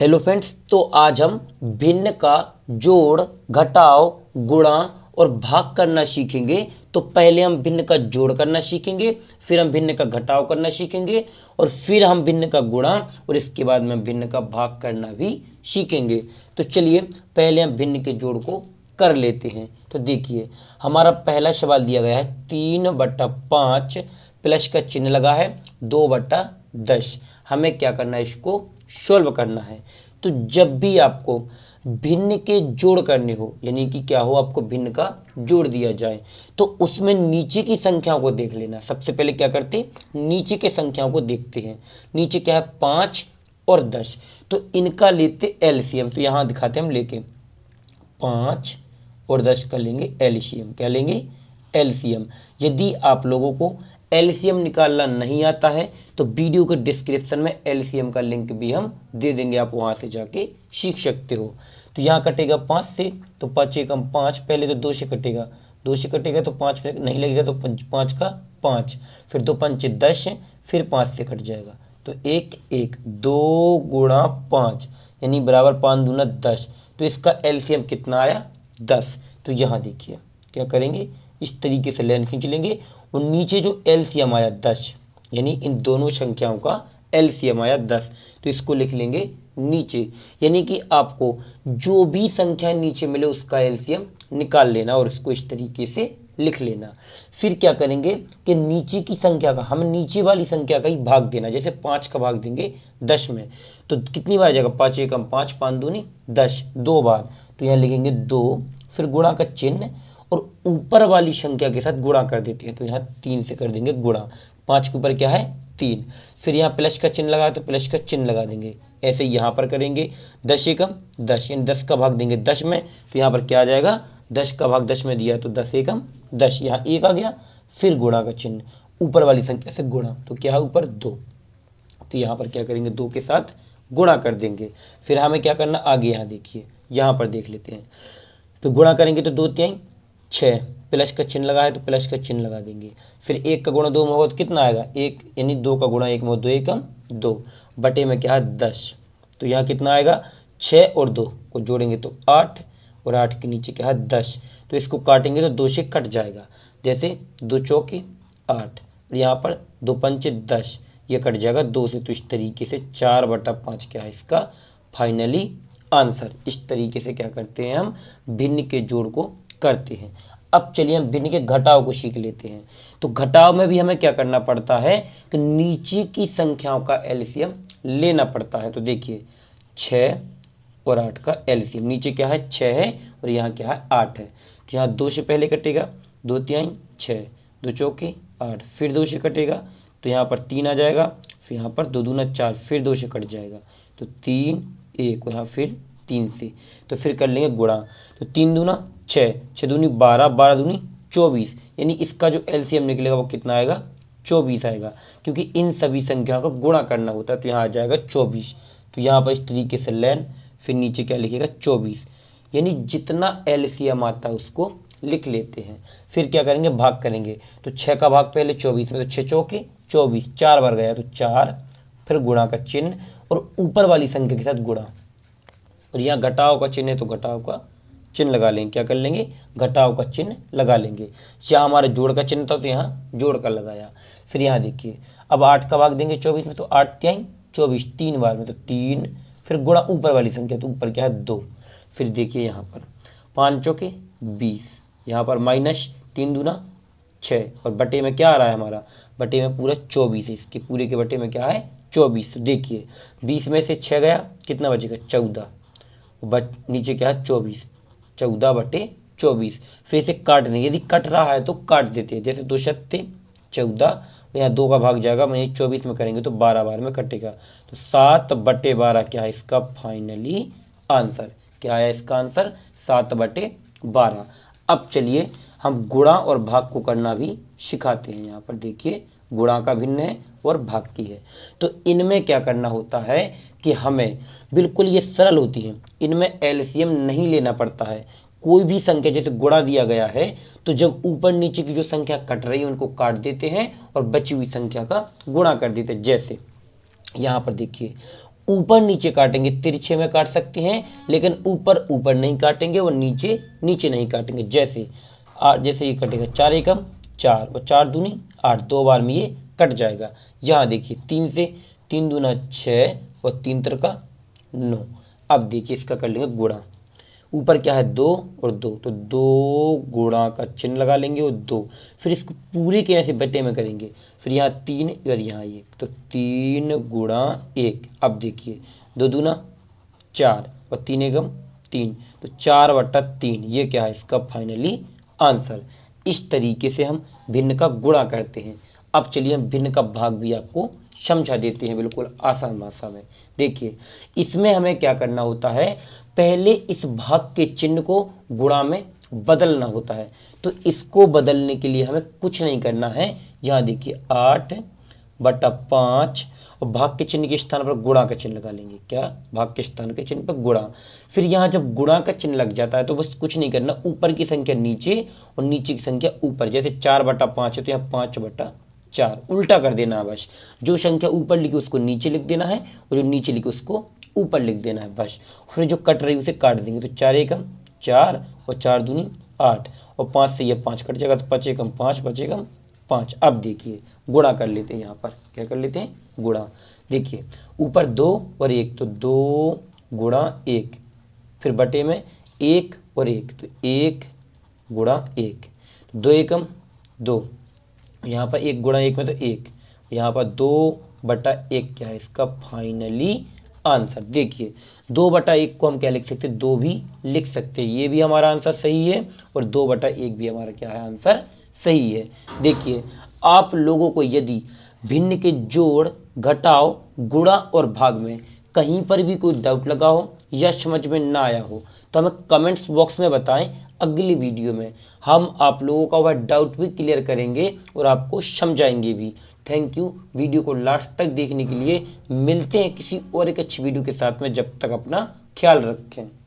Hello friends, तो आज हम भिन्न का जोड़, घटाव, गुणा और भाग करना सीखेंगे। तो पहले हम भिन्न का जोड़ करना सीखेंगे, फिर हम भिन्न का घटाव करना सीखेंगे और फिर हम भिन्न का गुणा और इसके बाद में भिन्न का भाग करना भी सीखेंगे। तो चलिए पहले हम भिन्न के जोड़ को कर लेते हैं। तो देखिए हमारा पहला सवाल दिया गया है 3/5 प्लस का चिन्ह लगा है 2/10। हमें क्या करना है, इसको सॉल्व करना है। तो जब भी आपको भिन्न के जोड़ करने हो, यानी कि क्या हो, आपको भिन्न का जोड़ दिया जाए तो उसमें नीचे की संख्याओं को देख लेना। सबसे पहले क्या करते हैं, नीचे के संख्याओं को देखते हैं। नीचे क्या है, 5 और 10, तो इनका लेते एलसीएम। तो यहाँ दिखाते हैं हम लेके 5 और 10 का लेंगे एलसीएम। क्या लेंगे, एलसीएम। यदि आप लोगों को एलसीएम निकालना नहीं आता है तो वीडियो के डिस्क्रिप्शन में एलसीएम का लिंक भी हम दे देंगे, आप वहां से जाके सीख सकते हो। तो यहाँ कटेगा 5 से, तो 5 एकम 5, पहले तो 2 से कटेगा, 2 से कटेगा तो 5 में नहीं लगेगा, तो 5 का 5, फिर 2 पंचे 10, फिर 5 से कट जाएगा। तो 1 1 2 गुणा 5 यानी बराबर 5 दूना 10। तो इसका एलसीएम कितना आया, 10। तो यहाँ देखिए क्या करेंगे, इस तरीके से लाइन खींच लेंगे और नीचे जो एलसीएम आया 10, यानी इन दोनों संख्याओं का एलसीएम आया 10, तो इसको लिख लेंगे नीचे। यानी कि आपको जो भी संख्या नीचे मिले उसका एलसीएम निकाल लेना और इसको इस तरीके से लिख लेना। फिर क्या करेंगे कि नीचे की संख्या का, हम नीचे वाली संख्या का ही भाग देना। जैसे 5 का भाग देंगे 10 में, तो कितनी बार जाएगा, 5 एकम 5, 5 दूनी 10, 2 बार। तो यहाँ लिखेंगे 2, फिर गुणा का चिन्ह और ऊपर वाली संख्या के साथ गुणा कर देते हैं। तो यहाँ 3 से कर देंगे गुणा, 5 के ऊपर क्या है 3, फिर यहाँ प्लस का चिन्ह लगा तो प्लस का चिन्ह लगा देंगे। ऐसे यहाँ पर करेंगे 10 एकम 10, यानी 10 का भाग देंगे 10 में, तो यहाँ पर क्या आ जाएगा, 10 का भाग 10 में दिया तो 10 एकम 10, यहाँ 1 आ गया, फिर गुणा का चिन्ह, ऊपर वाली संख्या से गुणा, तो क्या है ऊपर 2, तो यहाँ पर क्या करेंगे 2 के साथ गुणा कर देंगे। फिर हमें क्या करना आगे, यहाँ देखिए, यहाँ पर देख लेते हैं। तो गुणा करेंगे तो 2 3 6, प्लस का चिन्ह लगा है तो प्लस का चिन्ह लगा देंगे। फिर 1 का गुणा 2 में होगा तो कितना आएगा 1, यानी 2 का गुणा 1 में 2 एकम 2, बटे में क्या है 10। तो यहाँ कितना आएगा, 6 और 2 को जोड़ेंगे तो 8 और 8 के नीचे क्या है 10। तो इसको काटेंगे तो 2 से कट जाएगा, जैसे 2 चौके 8 और यहाँ पर 2 पंचे 10, ये कट जाएगा 2 से। तो इस तरीके से 4/5 क्या है इसका फाइनली आंसर। इस तरीके से क्या करते हैं, हम भिन्न के जोड़ को करते हैं। अब चलिए हम भिन्न के घटाव को सीख लेते हैं। तो घटाव में भी हमें क्या करना पड़ता है कि नीचे की संख्याओं का एलसीएम लेना पड़ता है। तो देखिए 6 और 8 का एलसीएम, नीचे क्या है 6 है और यहाँ क्या है 8 है। तो यहाँ 2 से पहले कटेगा, 2 3 6, 2 चौके 8, फिर 2 से कटेगा तो यहाँ पर 3 आ जाएगा, फिर यहाँ पर 2 दूना 4, फिर 2 से कट जाएगा तो 3 1, यहाँ फिर 3 से। तो फिर कर लेंगे गुणा, तो 3 दूना 6, 6 दूनी 12, 12 दूनी 24, यानी इसका जो एलसीएम निकलेगा वो कितना आएगा 24 आएगा, क्योंकि इन सभी संख्याओं का गुणा करना होता है। तो यहाँ आ जाएगा 24। तो यहाँ पर इस तरीके से लेन, फिर नीचे क्या लिखेगा 24, यानी जितना एलसीएम आता है उसको लिख लेते हैं। फिर क्या करेंगे, भाग करेंगे। तो 6 का भाग पहले 24 में, तो 6 चौके 24, 4 बार गया तो 4, फिर गुणा का चिन्ह और ऊपर वाली संख्या के साथ गुणा, और यहाँ घटाव का चिन्ह है तो घटाव का चिन्ह लगा लेंगे। क्या कर लेंगे, घटाव का चिन्ह लगा लेंगे। यहाँ हमारे जोड़ का चिन्ह था तो यहाँ जोड़ का लगाया। फिर यहाँ देखिए अब 8 का भाग देंगे 24 में, तो 8 3 24, 3 बार में तो 3, फिर गुणा ऊपर वाली संख्या, तो ऊपर क्या है 2। फिर देखिए यहाँ पर 5 चौके 20, यहाँ पर माइनस 3 दूना 6 और बटे में क्या आ रहा है हमारा, बटे में पूरा 24 है, इसके पूरे के बटे में क्या है 24। तो देखिए 20 में से 6 गया, कितना बचेगा 14, नीचे क्या है 24, 14/24। फिर इसे काट देंगे, यदि कट रहा है तो काट देते हैं, जैसे 2 सत्ते 14, यहाँ 2 का भाग जाएगा, मैं 24 में करेंगे तो 12 बार में कटेगा। तो 7/12 क्या है इसका फाइनली आंसर। क्या है इसका आंसर 7/12। अब चलिए हम गुणा और भाग को करना भी सिखाते हैं। यहाँ पर देखिए गुणा का भिन्न है और भाग की है। तो इनमें क्या करना होता है कि हमें बिल्कुल ये सरल होती है, इनमें एलसीएम नहीं लेना पड़ता है। कोई भी संख्या जैसे गुणा दिया गया है तो जब ऊपर नीचे की जो संख्या कट रही है उनको काट देते हैं और बची हुई संख्या का गुणा कर देते हैं। जैसे यहाँ पर देखिए ऊपर नीचे काटेंगे, तिरछे में काट सकते हैं, लेकिन ऊपर ऊपर नहीं काटेंगे और नीचे नीचे नहीं काटेंगे। जैसे जैसे ये कटेगा 4 एकम 4 और 4 दूनी 8, 2 बार में ये कट जाएगा। यहाँ देखिए 3 से 3 दूना 6 और 3 तिरका 9। अब देखिए इसका कर लेंगे गुणा। ऊपर क्या है 2 और 2, तो 2 गुणा का चिन्ह लगा लेंगे और 2, फिर इसको पूरे के ऐसे बटे में करेंगे, फिर यहाँ 3 और यहाँ 1, तो 3 गुणा 1। अब देखिए 2 दूना 4 और 3 एकम 3, तो 4/3। ये क्या है इसका फाइनली आंसर। इस तरीके से हम भिन्न का गुणा करते हैं। अब चलिए हम भिन्न का भाग भी आपको समझा देते हैं बिल्कुल आसान भाषा में। देखिए इसमें हमें क्या करना होता है, पहले इस भाग के चिन्ह को गुणा में बदलना होता है। तो इसको बदलने के लिए हमें कुछ नहीं करना है। यहाँ देखिए 8/5 और भाग के चिन्ह के स्थान पर गुणा का चिन्ह लगा लेंगे। क्या, भाग के स्थान के चिन्ह पर गुणा। फिर यहाँ जब गुणा का चिन्ह लग जाता है तो बस कुछ नहीं करना, ऊपर की संख्या नीचे और नीचे की संख्या ऊपर। जैसे 4/5 है तो यहाँ 5/4 उल्टा कर देना है बस। जो संख्या ऊपर लिखी उसको नीचे लिख देना है और जो नीचे लिखी उसको ऊपर लिख देना है बस। फिर जो कट रही उसे काट देंगे, तो 4 एकम 4 और 4 दूनी 8 और 5 से ये 5 कट जाएगा, तो 5 एकम 5 5 एकम 5। अब देखिए गुणा कर लेते हैं। यहाँ पर क्या कर लेते हैं, गुणा। देखिए ऊपर 2 और 1, तो 2 गुणा 1, फिर बटे में 1 और 1, तो 1 गुणा 1, तो 2 एकम 2। यहाँ पर 1 गुणा 1 में तो 1, यहाँ पर 2/1 क्या है इसका फाइनली आंसर। देखिए 2/1 को हम क्या लिख सकते हैं, 2 भी लिख सकते हैं। ये भी हमारा आंसर सही है और 2/1 भी हमारा क्या है, आंसर सही है। देखिए आप लोगों को यदि भिन्न के जोड़, घटाव, गुणा और भाग में कहीं पर भी कोई डाउट लगा हो या समझ में ना आया हो तो हमें कमेंट्स बॉक्स में बताएं। अगली वीडियो में हम आप लोगों का वह डाउट भी क्लियर करेंगे और आपको समझाएंगे भी। थैंक यू वीडियो को लास्ट तक देखने के लिए। मिलते हैं किसी और एक अच्छी वीडियो के साथ में, जब तक अपना ख्याल रखें।